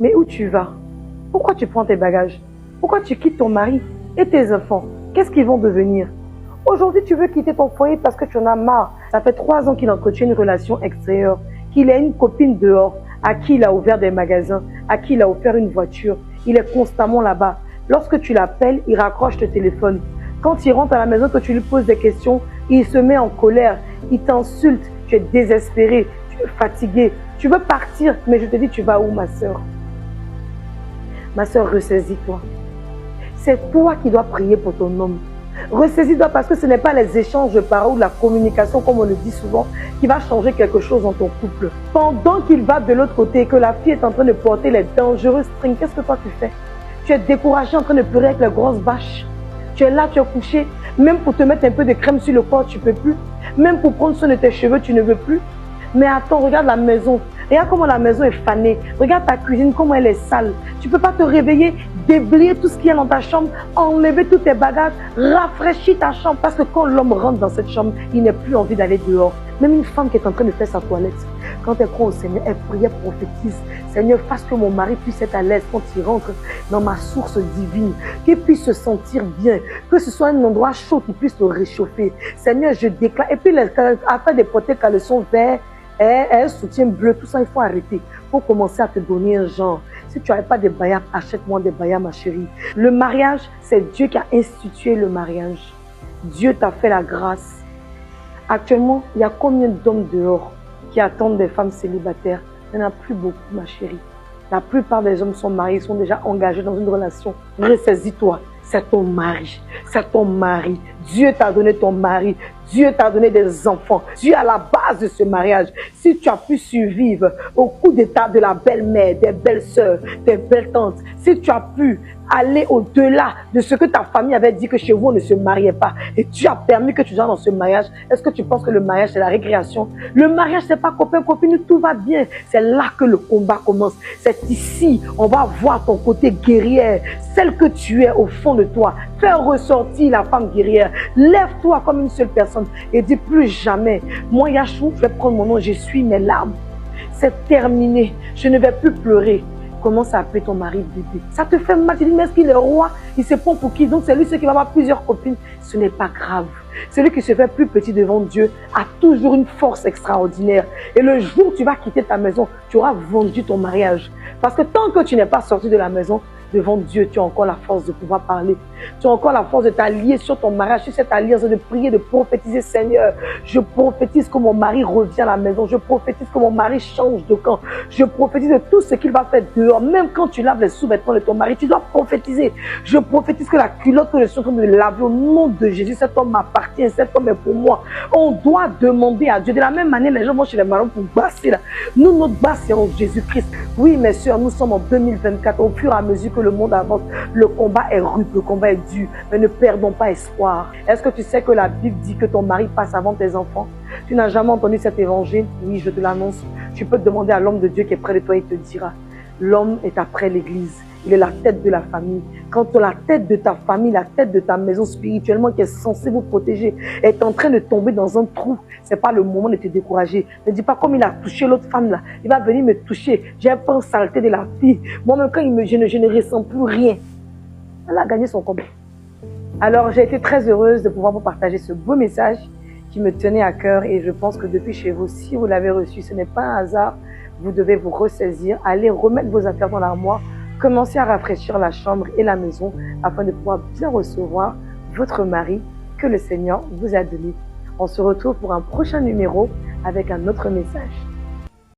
Mais où tu vas? Pourquoi tu prends tes bagages? Pourquoi tu quittes ton mari et tes enfants? Qu'est-ce qu'ils vont devenir? Aujourd'hui, tu veux quitter ton foyer parce que tu en as marre. Ça fait 3 ans qu'il entretient une relation extérieure, qu'il a une copine dehors, à qui il a ouvert des magasins, à qui il a offert une voiture. Il est constamment là-bas. Lorsque tu l'appelles, il raccroche le téléphone. Quand il rentre à la maison, que tu lui poses des questions, il se met en colère, il t'insulte, tu es désespéré, tu es fatigué, tu veux partir, mais je te dis, tu vas où, ma soeur? Ma soeur, ressaisis-toi. C'est toi qui dois prier pour ton homme. Ressaisis-toi parce que ce n'est pas les échanges de paroles ou la communication, comme on le dit souvent, qui va changer quelque chose dans ton couple. Pendant qu'il va de l'autre côté et que la fille est en train de porter les dangereux strings, qu'est-ce que toi tu fais? Tu es découragé en train de pleurer avec les grosses bâches. Tu es là, tu es couché. Même pour te mettre un peu de crème sur le corps, tu ne peux plus. Même pour prendre soin de tes cheveux, tu ne veux plus. Mais attends, regarde la maison. Regarde comment la maison est fanée. Regarde ta cuisine, comment elle est sale. Tu ne peux pas te réveiller, déblayer tout ce qu'il y a dans ta chambre, enlever tous tes bagages, rafraîchir ta chambre. Parce que quand l'homme rentre dans cette chambre, il n'a plus envie d'aller dehors. Même une femme qui est en train de faire sa toilette, quand elle croit au Seigneur, elle prie, elle prophétise. Seigneur, fasse que mon mari puisse être à l'aise quand il rentre dans ma source divine, qu'il puisse se sentir bien, que ce soit un endroit chaud qui puisse le réchauffer. Seigneur, je déclare. Et puis, afin de porter caleçon vert, un soutien bleu, tout ça, il faut arrêter. Il faut commencer à te donner un genre. Si tu n'avais pas de bayam, achète-moi des bayams, ma chérie. Le mariage, c'est Dieu qui a institué le mariage. Dieu t'a fait la grâce. Actuellement, il y a combien d'hommes dehors qui attendent des femmes célibataires? Il n'y en a plus beaucoup, ma chérie. La plupart des hommes sont mariés, sont déjà engagés dans une relation. Ressaisis-toi. C'est ton mari. C'est ton mari. Dieu t'a donné ton mari. Dieu t'a donné des enfants. Dieu est à la base de ce mariage. Si tu as pu survivre au coup d'état de la belle-mère, des belles-sœurs, des belles-tantes, si tu as pu aller au-delà de ce que ta famille avait dit que chez vous on ne se mariait pas et tu as permis que tu sois dans ce mariage, est-ce que tu penses que le mariage c'est la récréation? Le mariage c'est pas copain, copine, tout va bien. C'est là que le combat commence. C'est ici, on va voir ton côté guerrière, celle que tu es au fond de toi. Fais ressortir la femme guerrière. Lève-toi comme une seule personne et dis plus jamais, moi Yachou, je vais prendre mon nom, j'essuie mes larmes. C'est terminé, je ne vais plus pleurer. Commence à appeler ton mari bébé. Ça te fait mal, tu dis, mais est-ce qu'il est roi? Il se prend pour qui? Donc c'est lui, celui qui va avoir plusieurs copines. Ce n'est pas grave. Celui qui se fait plus petit devant Dieu a toujours une force extraordinaire. Et le jour où tu vas quitter ta maison, tu auras vendu ton mariage. Parce que tant que tu n'es pas sorti de la maison, devant Dieu, tu as encore la force de pouvoir parler. Tu as encore la force de t'allier sur ton mariage, sur cette alliance, de prier, de prophétiser. Seigneur, je prophétise que mon mari revient à la maison. Je prophétise que mon mari change de camp. Je prophétise de tout ce qu'il va faire dehors. Même quand tu laves les sous-vêtements de ton mari, tu dois prophétiser. Je prophétise que la culotte que je suis en train de laver au nom de Jésus, cet homme m'appartient, cet homme est pour moi. On doit demander à Dieu. De la même manière, les gens vont chez les marins pour basser là. Nous, notre base, c'est en Jésus-Christ. Oui, mes soeurs, nous sommes en 2024. Au fur et à mesure que le monde avance, le combat est rude, le combat est dur, mais ne perdons pas espoir. Est-ce que tu sais que la Bible dit que ton mari passe avant tes enfants? Tu n'as jamais entendu cet évangile? Oui, je te l'annonce. Tu peux te demander à l'homme de Dieu qui est près de toi, il te dira. L'homme est après l'église. Il est la tête de la famille. Quand la tête de ta famille, la tête de ta maison spirituellement qui est censée vous protéger est en train de tomber dans un trou, c'est pas le moment de te décourager. Ne dis pas comme il a touché l'autre femme là, il va venir me toucher. J'ai un peu saleté de la fille. Moi-même quand je ne ressens plus rien. Elle a gagné son combat. Alors j'ai été très heureuse de pouvoir vous partager ce beau message qui me tenait à cœur et je pense que depuis chez vous, si vous l'avez reçu, ce n'est pas un hasard. Vous devez vous ressaisir, aller remettre vos affaires dans l'armoire, commencer à rafraîchir la chambre et la maison afin de pouvoir bien recevoir votre mari que le Seigneur vous a donné. On se retrouve pour un prochain numéro avec un autre message.